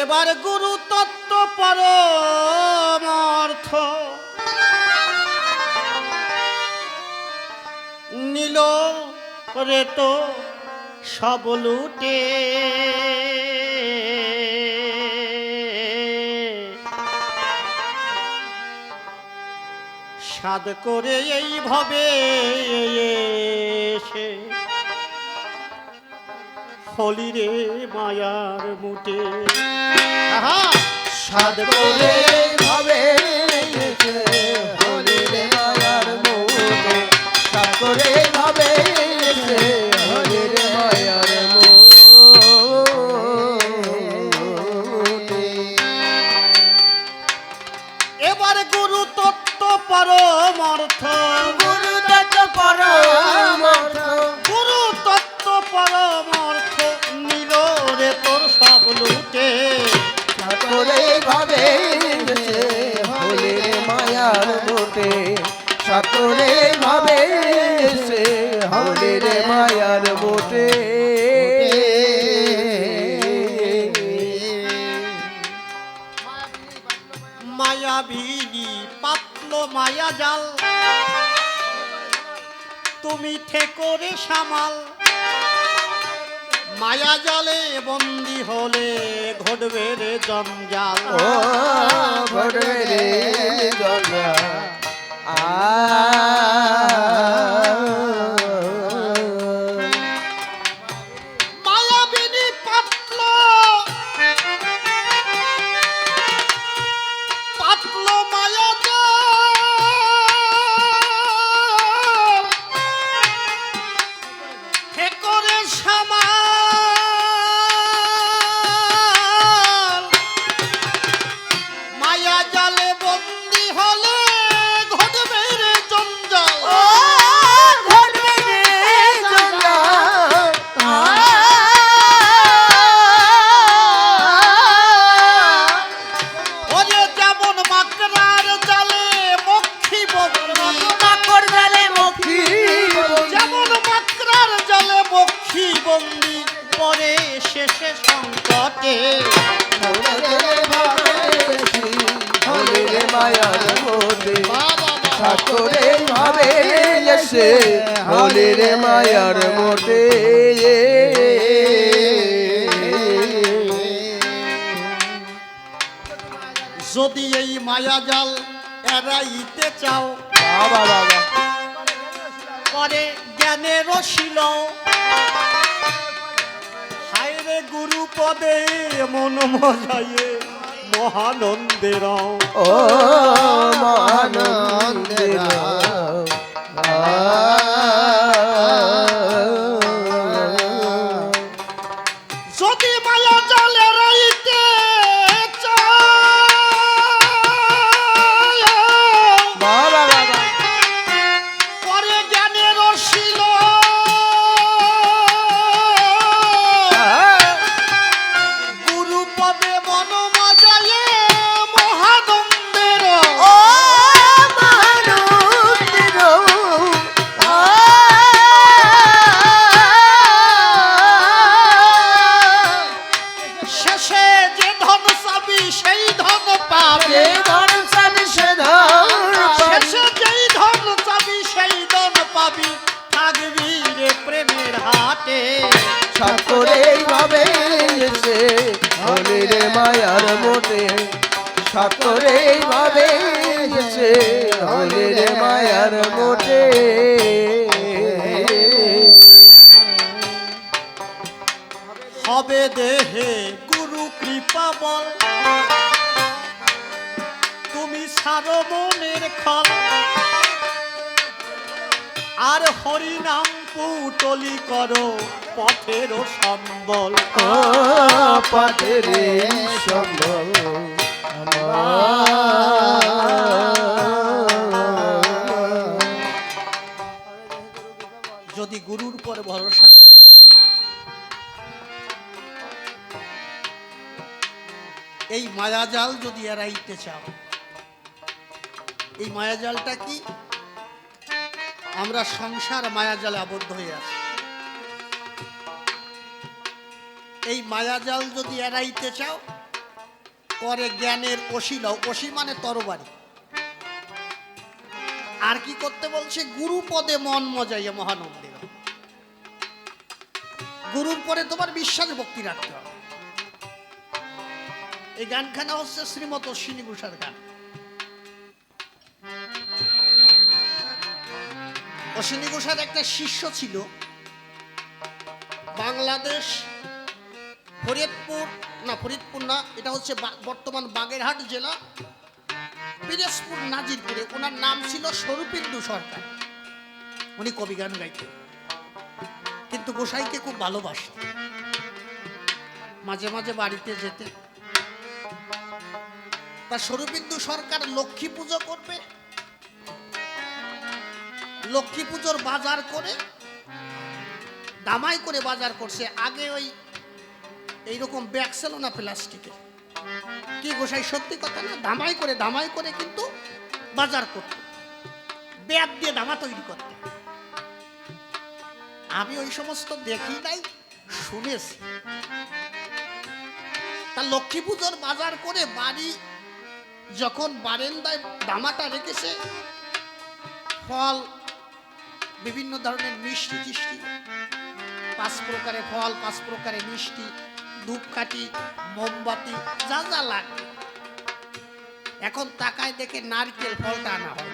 এবার গুরু তত্ত্ব পরমার্থ নিল রে তো সব লুটে, সাধ করে এইভাবে এসে হলি রে মায়ার মুটে। সাধ করে ভাবে হলি রে মায়ার মুটে, সাধ করে ভাবে হলি রে মায়ার মুটে। এবার গুরু তত্ত্ব পরমার্থ, গুরু তত্ত্ব পরমার্থ, গুরু তত্ত্ব পরমার্থ নিল রে তোর সব লুটে, সাধ করে ভাবে হলি রে মায়ার মুটে, সাধ করে ভাবে হলি রে মায়ার মুটে। মায়াবিনী পাতল মায়া জাল, তুমি ঠেকো রে সামাল, মায়া জালে বন্দি হলে ঘটবে রে জঞ্জাল। ও ঘটবে রে জঞ্জাল। মায়াবিনী পাতল পাতল মায়া জাল, ঠেকো রে সামাল, মায়া জালে বন্দি হলে ঘটবে রে জঞ্জাল। ও ঘটবে রে জঞ্জাল। ওরে যেমন মাকড়ার জালে মক্ষী বন্দি, মাকড় জালে মক্ষী যেমন মাকড়ার জালে মক্ষী বন্দি, পরে শেষে সংকটে হলি রে মায়ার মুটে, বাবা সাধ করে ভাবে এসে হলি রে মায়ার মুটে। যদি এই মায়া জাল এড়াইতে চাও, বাবা বাবা পরে জ্ঞানের শিল, হায়রে গুরু পদে মন মজায়ে মহানন্দের। ও মহানন্দের যদি মায়া জাল এড়াইতে চাও, বাবা বাবা পরে জ্ঞানের শিল, গুরু পদে মন মজায়ে মহানন্দের। ও মহানন্দের শেষে যে ধন চাবি সেই ধন পাবে, যে ধন চাবি সে ধন পাবি। শেষে যেই ধন চাবি সেই ধন পাবি, থাকবি রে প্রেমের হাটে। সাধ করে ভাবে এসে হলি রে মায়ার মুটে, সাধ করে ভাবে এসে হলি রে মায়ার মুটে। হবে দেহে গুরু কৃপা বল, তুমি সারো মনের খল, আর হরি নাম পুটলি করো পথের সম্বল। ও পথের সম্বল যদি গুরুর পর ভরসা থাকে, এই মায়াজাল যদি এড়াইতে চাও, এই মায়াজালটা কি? আমরা সংসার মায়াজালে আবদ্ধ হয়ে আছি। এই মায়াজাল যদি এড়াইতে চাও, করে জ্ঞানের অসি লও, অসি মানে তরবারি। আর কি করতে বলছে? গুরু পদে মন মজাইয়া মহানন্দে। গুরুর পরে তোমার বিশ্বাস ভক্তি রাখতে হবে। এই গানখানা হচ্ছে শ্রীমত অশ্বিনী ঘোষার গান। অশ্বিনী ঘোষার একটা শিষ্য ছিল বাংলাদেশ ফরিদপুর না, এটা হচ্ছে বর্তমান বাগেরহাট জেলা পিরোজপুর নাজিরপুরে। ওনার নাম ছিল স্বরূপেন্দু সরকার। উনি কবি গান গাইতেন, কিন্তু গোসাইকে খুব ভালোবাসতেন। মাঝে মাঝে বাড়িতে যেতেন। তা স্বরূপেন্দু সরকার লক্ষ্মী পুজো করবে, লক্ষ্মী পুজোর বাজার করে দামাই করে বাজার করছে। আগে ওই এইরকম ব্যাগ ছিল না প্লাস্টিকে। কি গোসাই সত্যি কথা না? দামাই করে কিন্তু বাজার করত, ব্যাগ দিয়ে দামা তৈরি করত। আমি ওই সমস্ত দেখি নাই, শুনেছি। তা লক্ষ্মী পুজোর বাজার করে বাড়ি যখন বারান্দায় দামাটা রেখেছে, ফল বিভিন্ন ধরনের মিষ্টি টিষ্টি, 5 প্রকারের ফল, 5 প্রকারের মিষ্টি, ধূপকাঠি, মোমবাতি, যা যা লাগে। এখন তাকায় দেখে নারকেল ফলটা আনা হয়।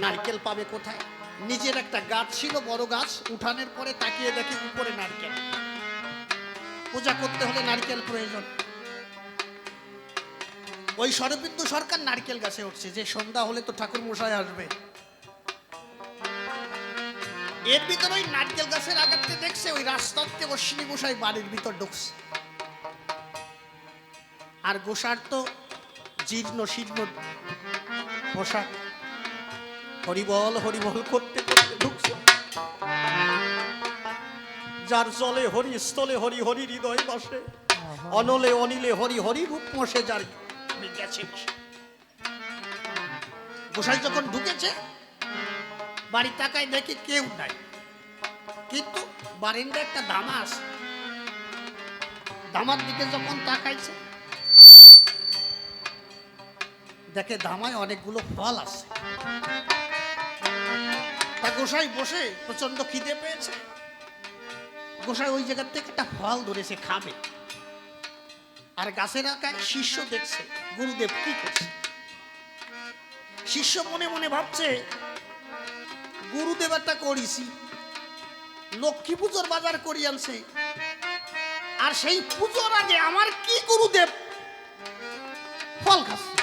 নারকেল পাবে কোথায়? নিজের একটা গাছ ছিল, বড় গাছ, উঠানের পরে তাকিয়ে দেখে উপরে নারকেল। পূজা করতে হলে নারকেল প্রয়োজন। ওই স্বরূপেন্দু সরকার নারকেল গাছে উঠছে যে সন্ধ্যা হলে তো ঠাকুর মশাই আসবে। এর ভিতরে ওই নারকেল গাছের আগাতে দেখছে ওই রাস্তাতে অশ্বিনী গোসাই বাড়ির ভিতর ঢুকছে। আর গোসার তো জীর্ণ শীর্ণ পোশাক, হরিবল হরিবল করতে করতে ঢুকছে। যার জলে হরি, স্থলে হরি, হরি হৃদয় বসে, অনলে অনিলে হরি, হরি রূপ মশে যার গেছে। গোসাই যখন ঢুকেছে বাড়ি তাকায় দেখে কেউ নাই, কিন্তু বারিন্দা একটা দামা আছে। দামার দিকে যখন তাকাইছে দেখে দামায় অনেকগুলো ফল আছে। তা গোসাই বসে প্রচন্ড খিদে পেয়েছে। গোসাই ওই জায়গার থেকে একটা ফল ধরেছে, খাবে। আর গাছের আকায় শিষ্য দেখছে গুরুদেব কি করছে। শিষ্য মনে মনে ভাবছে, গুরুদেব একটা করিছি, লক্ষ্মী পুজোর বাজার করি আনছে, আর সেই পুজোর আগে আমার কি গুরুদেব ফল খাচ্ছে,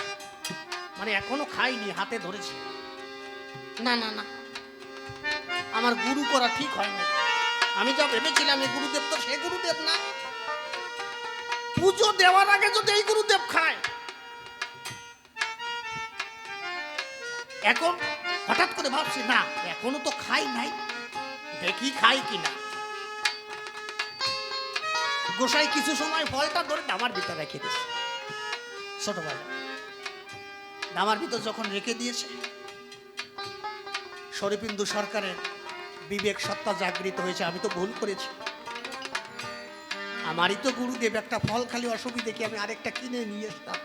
মানে এখনো খাইনি, হাতে ধরেছে। না না না, আমার গুরু করা ঠিক হয় না। আমি যা ভেবেছিলাম এই গুরুদেব তো সে গুরুদেব না। পুজো দেওয়ার আগে যদি এই গুরুদেব খায়, এখন হঠাৎ করে ভাবছি না এখনো তো খাই নাই, দেখি খাই কিনা। গোসাই কিছু সময় ফলটা ধরে দামার ভিতর রেখে দিয়েছে। ছোটবেলা দামার ভিতর যখন রেখে দিয়েছে, স্বরূপেন্দু সরকারের বিবেক সত্তা জাগৃত হয়েছে, আমি তো ভুল করেছি, আমারই তো গুরুদেব, একটা ফল খালি অসুবিধে কি, আমি আরেকটা কিনে নিয়ে আসতাম।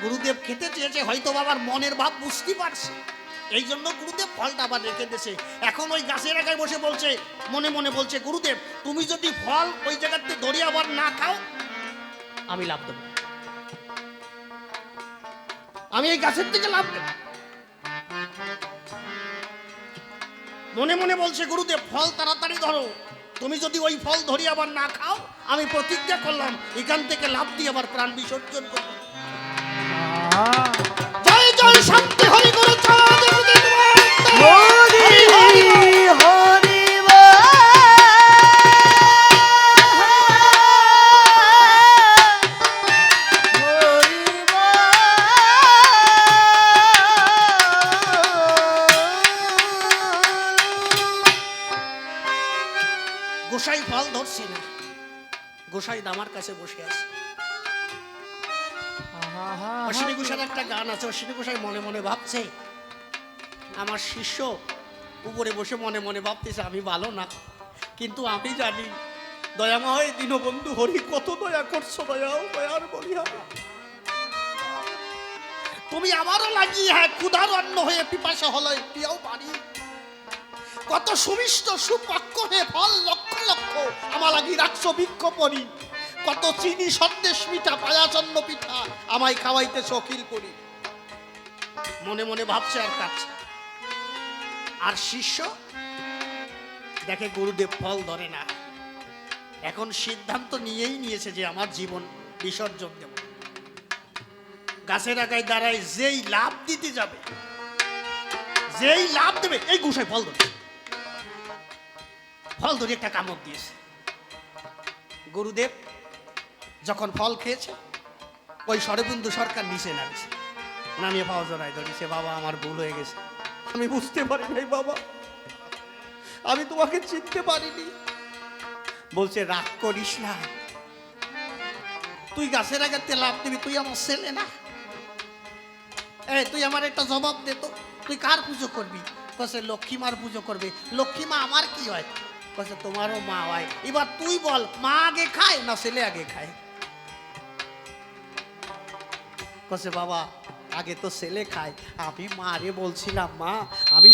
গুরুদেব খেতে চেয়েছে, হয়তো বাবার মনের ভাব বুঝতে পারছে, এই জন্য গুরুদেব ফলটা আবার রেখে দিয়েছে। এখন ওই গাছের আগায় বসে বলছে, মনে মনে বলছে, গুরুদেব তুমি যদি ফল ওই জায়গাতে ধরে আবার না খাও, আমি লাভ দেব, আমি এই গাছের থেকে লাভ দেব। মনে মনে বলছে, গুরুদেব ফল তাড়াতাড়ি ধরো, তুমি যদি ওই ফল ধরে আবার না খাও, আমি প্রতিজ্ঞা করলাম এখান থেকে লাভ দিয়ে আবার প্রাণ বিসর্জন করব। জয় জয় শান্তি হরি গুরু চাঁদ হরি হরি গোসাই ফল ধরছে না, গোসাই দামার কাছে বসে আছে। অশ্বিনী ঘোষার একটা গান আছে, অশ্বিনী ঘোষাই মনে মনে ভাবছে, আমার শিষ্য উপরে বসে মনে মনে ভাবতেছে আমি ভালো না, কিন্তু আমি জানি দয়াময় দীনবন্ধু হরি কত দয়া করছো, দয়াও দয়ার বলিহারা। তুমি আমারও লাগিয়ে হ্যাঁ ক্ষুধার অন্ন হয়ে পিপাসা হলো একটিও পানি, কত সুমিষ্ট সুপক্ষ হয়ে ফল লক্ষ লক্ষ আমার লাগি রাখছো বৃক্ষপরি, কত চিনি সন্দেশ মিঠা পায়াচন্ন পিঠা আমায় খাওয়াইতে শকিল করি। মনে মনে ভাবছে আর কাছে। আর শিষ্য দেখে গুরুদেব ফল ধরে না, এখন সিদ্ধান্ত নিয়েই নিয়েছে যে আমার জীবন বিসর্জন দেব। গাছের আগায় দাঁড়ায়, যেই লাভ দিতে যাবে, যেই লাভ দেবে, এই গুছায় ফল ধরে, ফল ধরে একটা কামড় দিয়েছে। গুরুদেব যখন ফল খেয়েছে, ওই শরদিন্দু সরকার নিচে নামছে, নামিয়ে পাওয়া জড়ায় ধরেছে, বাবা আমার ভুল হয়ে গেছে, আমি বুঝতে পারি নাই বাবা, আমি তোমাকে চিনতে পারিনি। বলছে রাগ করিস না, তুই গাছের আগাতে লাভ দিবি, তুই আমার ছেলে না? তুই আমার একটা জবাব দে তো, তুই কার পুজো করবি? কছে লক্ষ্মী মার পুজো করবে। লক্ষ্মী মা আমার কি হয়? কছে তোমারও মা হয়। এবার তুই বল, মা আগে খায় না ছেলে আগে খায়? কছে বাবা আগে তো ছেলে খায়। আমি মারে বলছিলাম, মা আমি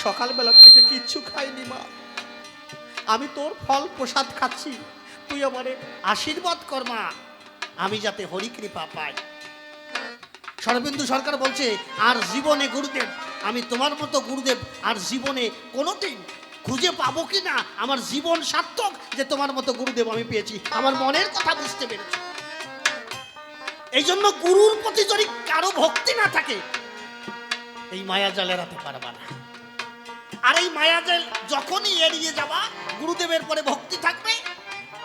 সকালবেলার থেকে কিচ্ছু খাইনি মা, আমি তোর ফল প্রসাদ খাচ্ছি, তুই আমারে আশীর্বাদ কর মা, আমি যাতে হরিকৃপা পাই। শরদিন্দু সরকার বলছে, আর জীবনে গুরুদেব, আমি তোমার মতো গুরুদেব আর জীবনে কোনোদিন খুঁজে পাবো কি না, আমার জীবন সার্থক যে তোমার মতো গুরুদেব আমি পেয়েছি, আমার মনের কথা বুঝতে পেরেছি। এই জন্য গুরুর প্রতি যদি কারো ভক্তি না থাকে, এই মায়াজাল এড়াতে পারবা না। আর এই মায়াজাল যখনই এড়িয়ে যাবা, গুরুদেবের পরে ভক্তি থাকবে,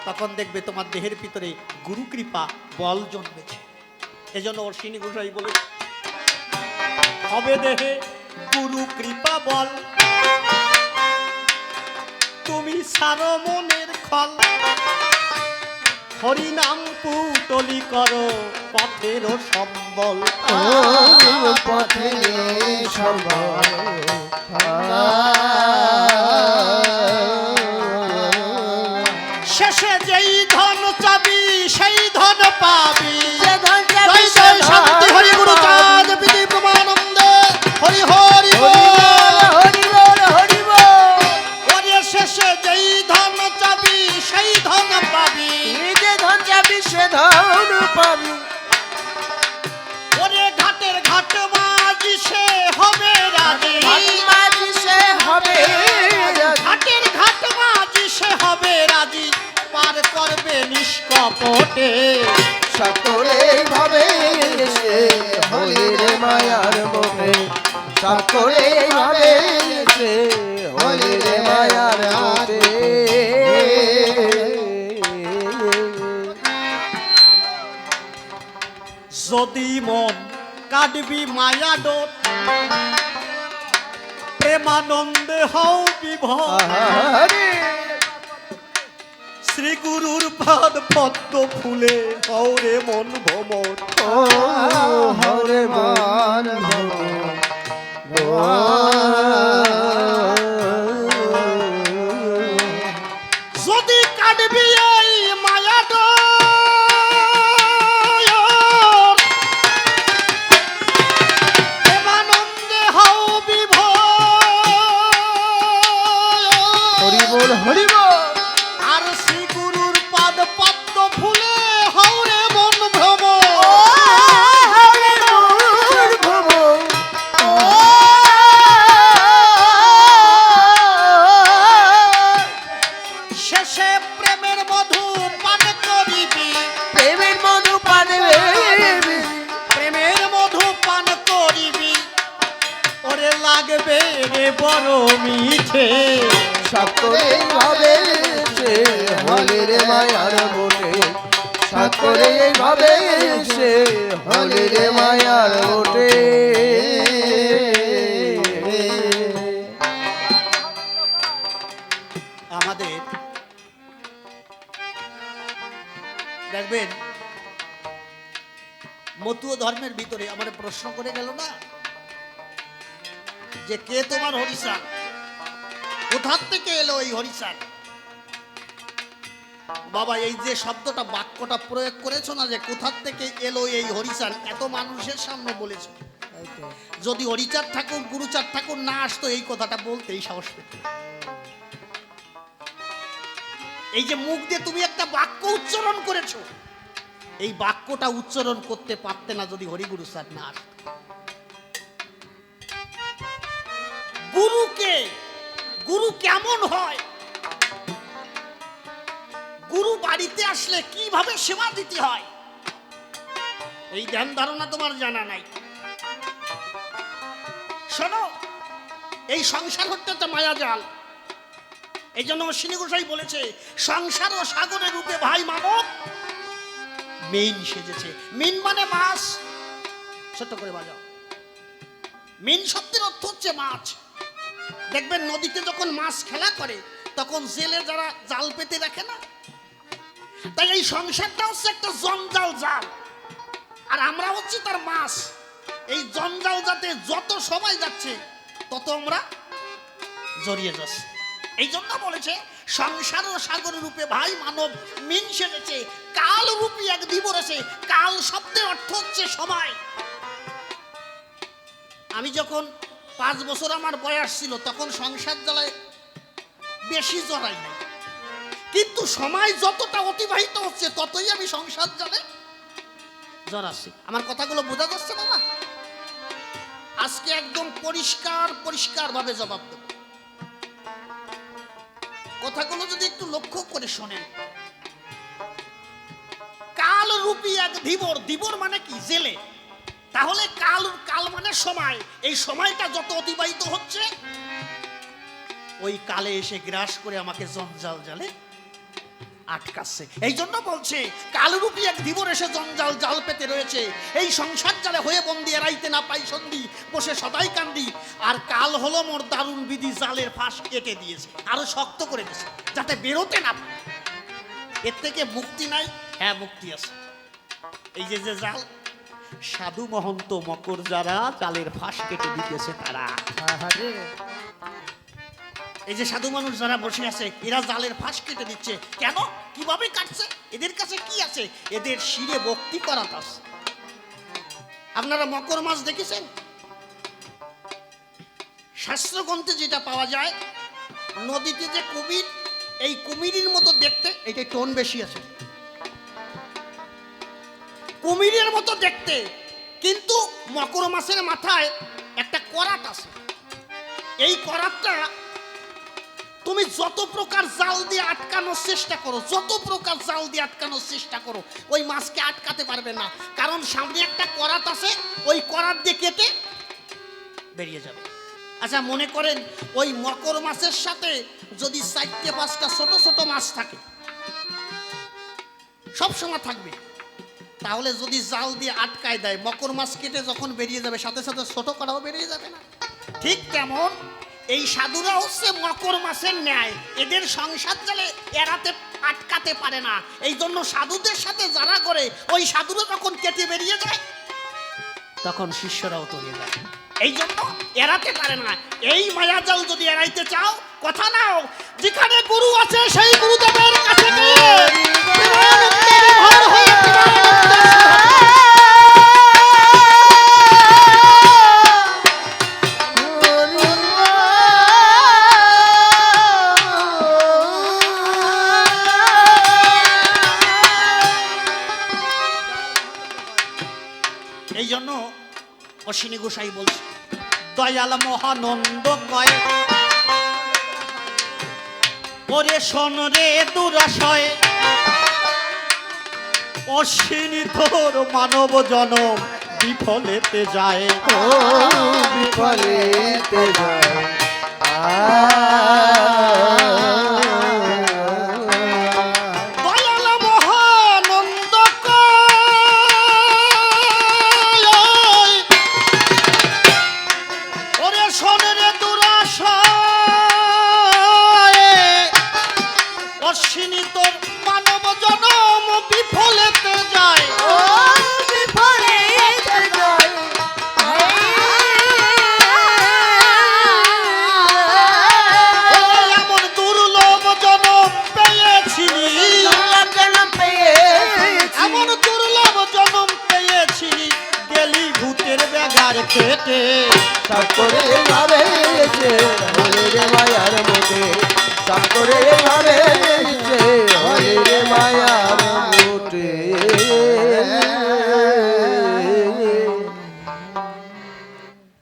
তখন দেখবে তোমার দেহের ভিতরে গুরু কৃপা বল জন্মেছে। এজন্য অশ্বিনী গোসাই বলে, হবে দেহে গুরু কৃপা বল, তুমি সারো মনের খল, হরিনাম পুতলি করো পথের সম্বল, পথের সম্বল। শেষে যেই ধন চাবি সেই ধন পাবি, যে ধন চাবি জয় সে জয় ধন শান্তি হরি গুরু চাঁদ বিধি প্রমানন্দে হরি হরি বল। হরি বল, হরি বল। ওরে শেষে যেই ধন চাবি সেই ধন পাবি, যে ধন চাবি সে ধন পাবি। ওরে ঘাটের ঘাট মাঝি সে হবে রাজি, মাঝি সে হবে রাজি। ঘাটের ঘাট মাঝি সে হবে রাজি, পার করবে নিষ্কপটে। সকলে ভাবে সে হলির মায়ার মোহে, সকলে ভাবে সে হলির মায়ার মোহে। যদি মন কাটবি মায়া ডোর, প্রেমানন্দে হও বিভোর, হরে শ্রী গুরুর পাদ পদ্ম ফুলে হও রে মন ভ্রমর। ও হরে মান যদি কাটবি এই মায়া ডোর, প্রেমানন্দে হও বিভোর। হরি বল, হরি বল। আর শ্রী গুরুর পাদ পদ্ম ফুলে হও রে মন ভ্রমর। হরে মোর ভ্রমর। শেষে প্রেমের মধু পান করিবি, প্রেমের মধু পানবে, প্রেমের মধু পান করিবি, ওরে লাগবে রে বড় মিঠে। সকলে ভাবে সে হলির মায়ার মোহে, সকলে ভাবে সে হলির মায়ার মোহে। আমাদের দেখবেন মতুয় ধর্মের ভিতরে আমার প্রশ্ন করে গেল না যে কে তোমার হরিষা, কোথা থেকে এলো এই হরিচাঁদ? বাবা এই যে শব্দটা বাক্যটা প্রয়োগ করেছো না, যে কোথা থেকে এলো এই হরিচাঁদ, এত মানুষের সামনে বলেছো। এই তো। যদি হরিচাঁদ ঠাকুর গুরুচাঁদ ঠাকুর না আসতো এই কথাটা বলতেই সাহস পেত। এই যে মুখ দিয়ে তুমি একটা বাক্য উচ্চারণ করেছো, এই বাক্যটা উচ্চারণ করতে পারতে না যদি হরিগুরু চাঁদ না আসতো। গুরুকে, গুরু কেমন হয়, গুরু বাড়িতে আসলে কিভাবে সেবা দিতে হয়, এই ধ্যান ধারণা তোমার জানা নাই। শোনো, এই সংসার হচ্ছে একটা মায়াজাল। এই জন্য অশ্বিনী গোসাই বলেছে, সংসার ও সাগরের রূপে ভাই মানব মেইন সেজেছে। মিন মানে মাছ, ছোট করে বাজাও। মিন শব্দের অর্থ হচ্ছে মাছ। দেখবেন নদীতে যখন মাছ খেলা করে তখন জেলে যারা জাল পেতে রাখে না, তাই এই সংসারটা হচ্ছে একটা জঞ্জাল জাল, আর আমরা হচ্ছি তার মাছ। এই জঞ্জাল যাতে যত সময় যাচ্ছে তত আমরা জড়িয়ে যাচ্ছি। এই জন্য বলেছে সংসার ও সাগর রূপে ভাই মানব মিন সেজেছে, কাল রূপী এক দিবসে। কাল শব্দের অর্থ হচ্ছে সময়। আমি যখন 5 বছর আমার বয়স ছিল তখন সংসার জ্বালায় বেশি জড়াই নাই, কিন্তু সময় যতটা অতিবাহিত হচ্ছে ততই আমি সংসার জ্বালে জড়াচ্ছি। আমার কথাগুলো বোঝা যাচ্ছে বাবা? আজকে একদম পরিষ্কার পরিষ্কার ভাবে জবাব দেব। কথাগুলো যদি একটু লক্ষ্য করে শোনেন। কাল রূপী এক ধীবর, ধীবর মানে কি? জেলে। তাহলে কাল, কাল মানে সময়। এই সময়টা যত অতিবাহিত হচ্ছে ওই কালে এসে গ্রাস করে আমাকে জঞ্জাল জালে আটকাচ্ছে। এই জন্য বলছে কালরূপী এক ধীবর এসে জঞ্জাল জাল পেতে রয়েছে। এই সংসার জালে হয়ে বন্দি, এড়াইতে না পাই সন্ধি, বসে সদাই কান্দি। আর কাল হলো মোর দারুণ বিধি, জালের ফাঁস কেটে দিয়েছে, আরো শক্ত করে দিয়েছে যাতে বেরোতে না পারে। এর থেকে মুক্তি নাই? হ্যাঁ, মুক্তি আছে। এই যে যে জাল, সাধু মহন্ত মকর যারা জালের ফাঁস কেটে দিতেছে তারা। আহারে, এই যে সাধু মানুষ যারা বসে আছে এরা জালের ফাঁস কেটে দিচ্ছে। কেন, কিভাবে কাটছে? এদের কাছে কি আছে? এদের শিরে ভক্তি করা আছে। আপনারা মকর মাছ দেখেছেন? শাস্ত্রগ্রন্থে যেটা পাওয়া যায়, নদীতে যে কুমির, এই কুমিরের মতো দেখতে, এটাই টোন বেশি আছে, কুমিরের মতো দেখতে, কিন্তু মকর মাছের মাথায় একটা করাত আছে। এই করাতটা তুমি যত প্রকার জাল দিয়ে আটকানোর চেষ্টা করো, যত প্রকার জাল দিয়ে আটকানোর চেষ্টা করো, ওই মাছকে আটকাতে পারবে না। কারণ সামনে একটা করাত আছে, ওই করাত দিয়ে কেটে বেরিয়ে যাবে। আচ্ছা মনে করেন ওই মকর মাছের সাথে যদি 4-5টা ছোট ছোট মাছ থাকে, সব সময় থাকবে, তাহলে যদি জাল দিয়ে আটকায় দেয়, মকর মাছ কেটে যখন বেরিয়ে যাবে সাথে সাথে ছোট করাও বেরিয়ে যাবে না? ঠিক তেমন এই সাধুরা হচ্ছে মকর মাছের ন্যায়, এদের সংসার জালে এড়াতে আটকাতে পারে না। এই জন্য সাধুদের সাথে যারা করে, ওই সাধুরা যখন কেটে বেরিয়ে যায় তখন শিষ্যরাও তলিয়ে যায়। এই জন্য এড়াতে পারে না। এই মায়াজাল যদি এড়াইতে চাও, কথা নাও, যেখানে গুরু আছে সেই গুরুদেবের কাছে গিয়ে প্রেমানন্দে ভর হয়ে প্রেমানন্দে এই জন্য অশ্বিনী গোসাই বলছে, দয়াল মহানন্দ কয় ওরে শোন রে দুরাশয়, অশ্বিনী তোর মানব জনম বিফলেতে যায়, ও বিফলেতে যায়। দয়াল মহানন্দ কয় ওরে শোন রে দুরাশয়, অশ্বিনী তোর মানব জনম বিফলেতে যায়, ও বিফলেতে যায়। ও গেলি ভূতের ব্যাগার খেটে সাপ করে ভাবে এসে হলে রে মায়ার মধ্যে সাপ করে ভাবে এসে হলে রে মায়া